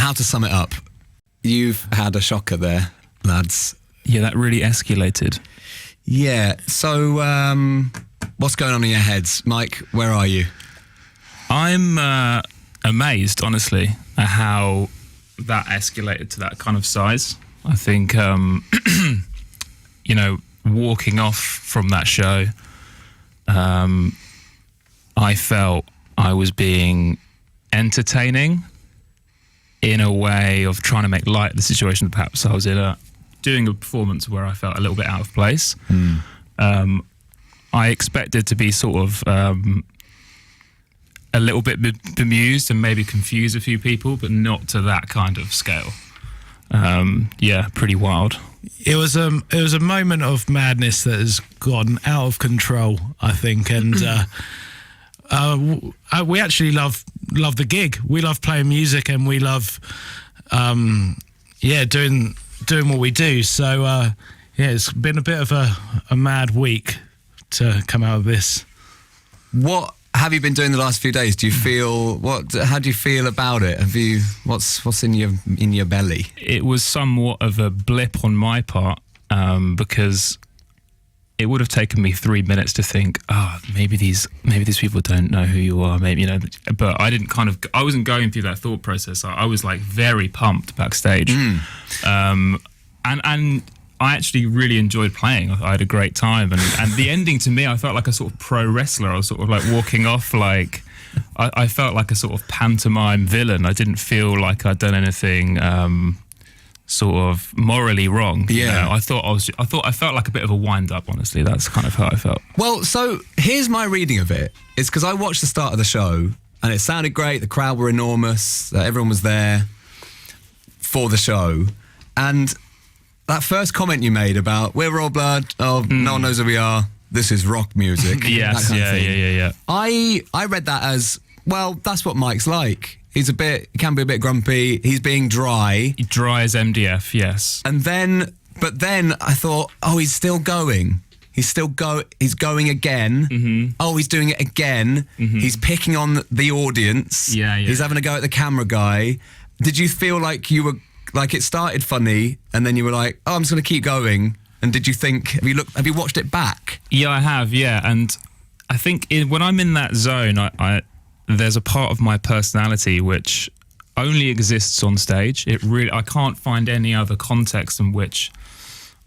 how to sum it up. You've had a shocker there, lads. Yeah, that really escalated. Yeah, so what's going on in your heads? Mike, where are you? I'm amazed, honestly, at how that escalated to that kind of size. I think, walking off from that show, I felt I was being entertaining in a way of trying to make light of the situation that perhaps I was in, doing a performance where I felt a little bit out of place. I expected to be sort of a little bit bemused and maybe confuse a few people, but not to that kind of scale. Pretty wild. It was a moment of madness that has gotten out of control, I think, and we actually love the gig. We love playing music, and we love doing what we do. So it's been a bit of a mad week to come out of this. What have you been doing the last few days? Do you feel how do you feel about it? What's in your belly? It was somewhat of a blip on my part, because it would have taken me 3 minutes to think, maybe these people don't know who you are, maybe, but I wasn't going through that thought process. I was like very pumped backstage. And I actually really enjoyed playing. I had a great time, and the ending to me, I felt like a sort of pro wrestler. I was sort of like walking off like I felt like a sort of pantomime villain. I didn't feel like I'd done anything sort of morally wrong. Yeah, I felt like a bit of a wind up. Honestly, that's kind of how I felt. Well, so here's my reading of it. It's because I watched the start of the show and it sounded great. The crowd were enormous. Everyone was there for the show, and that first comment you made about we're raw blood, no one knows who we are, this is rock music. Yes, yeah. I read that as, well, that's what Mike's like. He can be a bit grumpy. He's being dry. Dry as MDF, yes. But then I thought, he's still going. He's going again. Mm-hmm. Oh, he's doing it again. Mm-hmm. He's picking on the audience. Yeah. He's having a go at the camera guy. Did you feel like you were, like it started funny and then you were like, I'm just going to keep going? And did you think, have you watched it back? Yeah, I have, yeah. And I think when I'm in that zone, there's a part of my personality which only exists on stage. I can't find any other context in which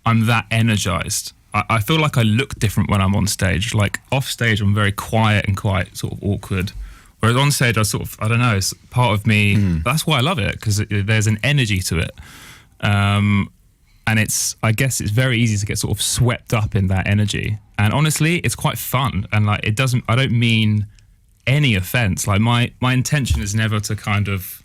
I'm that energized. I feel like I look different when I'm on stage. Like off stage, I'm very quiet and quite sort of awkward. Whereas on stage, I don't know, it's part of me. That's why I love it, because there's an energy to it. And I guess it's very easy to get sort of swept up in that energy. And honestly, it's quite fun. And like, I don't mean any offense. Like my intention is never to kind of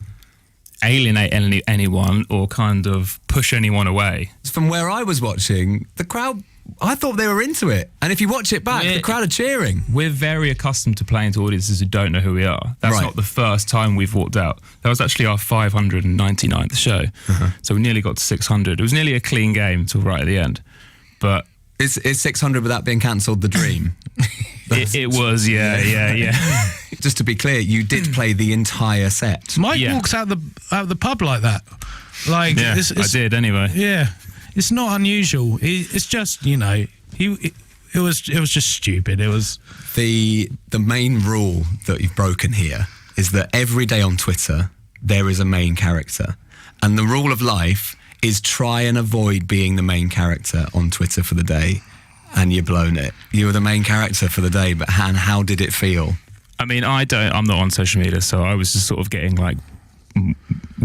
alienate anyone or kind of push anyone away. From where I was watching, the crowd, I thought they were into it. And if you watch it back, the crowd are cheering. We're very accustomed to playing to audiences who don't know who we are. That's not the first time we've walked out. That was actually our 599th show. Uh-huh. So we nearly got to 600. It was nearly a clean game until right at the end. But is 600 without being cancelled the dream? It was, yeah. Just to be clear, you did play the entire set. Mike walks out the pub like that. Like, yeah, I did anyway. Yeah, it's not unusual. It's just, it was just stupid. It was the main rule that you've broken here is that every day on Twitter there is a main character, and the rule of life is try and avoid being the main character on Twitter for the day. And you've blown it. You were the main character for the day, but how did it feel? I mean, I'm not on social media, so I was just sort of getting like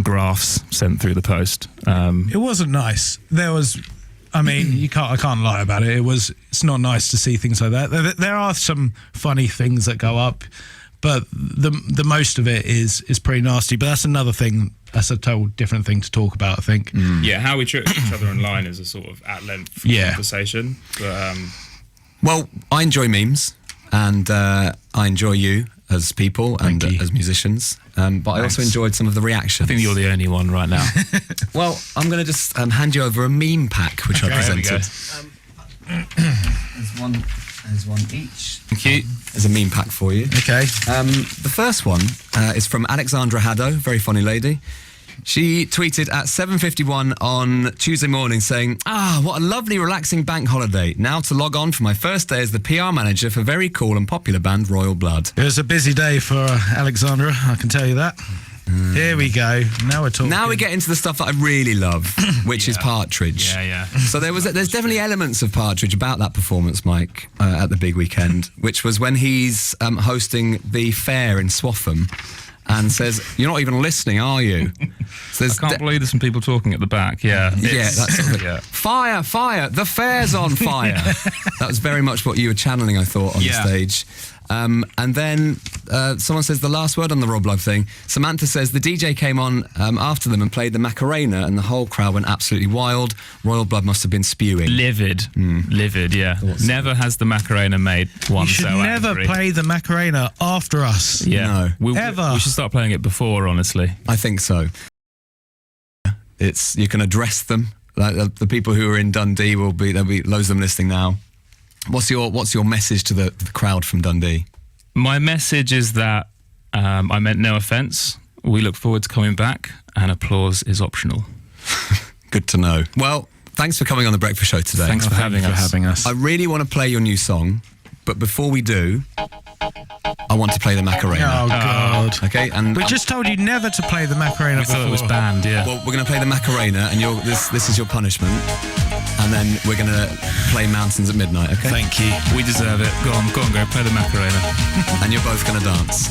graphs sent through the post. It wasn't nice. There was, I can't lie about it. It's not nice to see things like that. There are some funny things that go up, but the most of it is pretty nasty. But that's another thing. That's a total different thing to talk about, I think. Yeah, how we treat each other online is a sort of at-length conversation. But, well, I enjoy memes, and I enjoy you as people and as musicians. But I also enjoyed some of the reactions. I think you're the only one right now. Well, I'm going to just hand you over a meme pack, which I presented. There's one each. Thank you. There's a meme pack for you. Okay. The first one is from Alexandra Haddo, very funny lady. She tweeted at 7:51 on Tuesday morning saying, what a lovely relaxing bank holiday. Now to log on for my first day as the PR manager for very cool and popular band Royal Blood. It was a busy day for Alexandra, I can tell you that. Here we go. Now we're talking. Now we get into the stuff that I really love, which is Partridge. Yeah. So there's definitely elements of Partridge about that performance, Mike, at the big weekend, which was when he's hosting the fair in Swaffham and says, "You're not even listening, are you?" So I can't believe there's some people talking at the back. Yeah. That's sort of it. Fire, the fair's on fire. That was very much what you were channeling, I thought, on the stage. And then someone says the last word on the Rob Love thing. Samantha says the DJ came on after them and played the Macarena, and the whole crowd went absolutely wild. Royal Blood must have been spewing. Livid, yeah. Awesome. Never has the Macarena made one you should so never angry. play the Macarena after us. Yeah, No. Ever. We should start playing it before, honestly. I think so. You can address them. Like the people who are in Dundee there'll be loads of them listening now. What's your message to the crowd from Dundee? My message is that I meant no offence. We look forward to coming back, and applause is optional. Good to know. Well, thanks for coming on the Breakfast Show today. Thanks for having us. I really want to play your new song, but before we do, I want to play the Macarena. Oh, God. Okay, and We just told you never to play the Macarena We before. thought it was banned, yeah. well, we're going to play the Macarena, and this is your punishment, and then we're going to play Mountains at Midnight. Okay, Thank you. We deserve it. Go on, go play the Macarena. and you're both going to dance.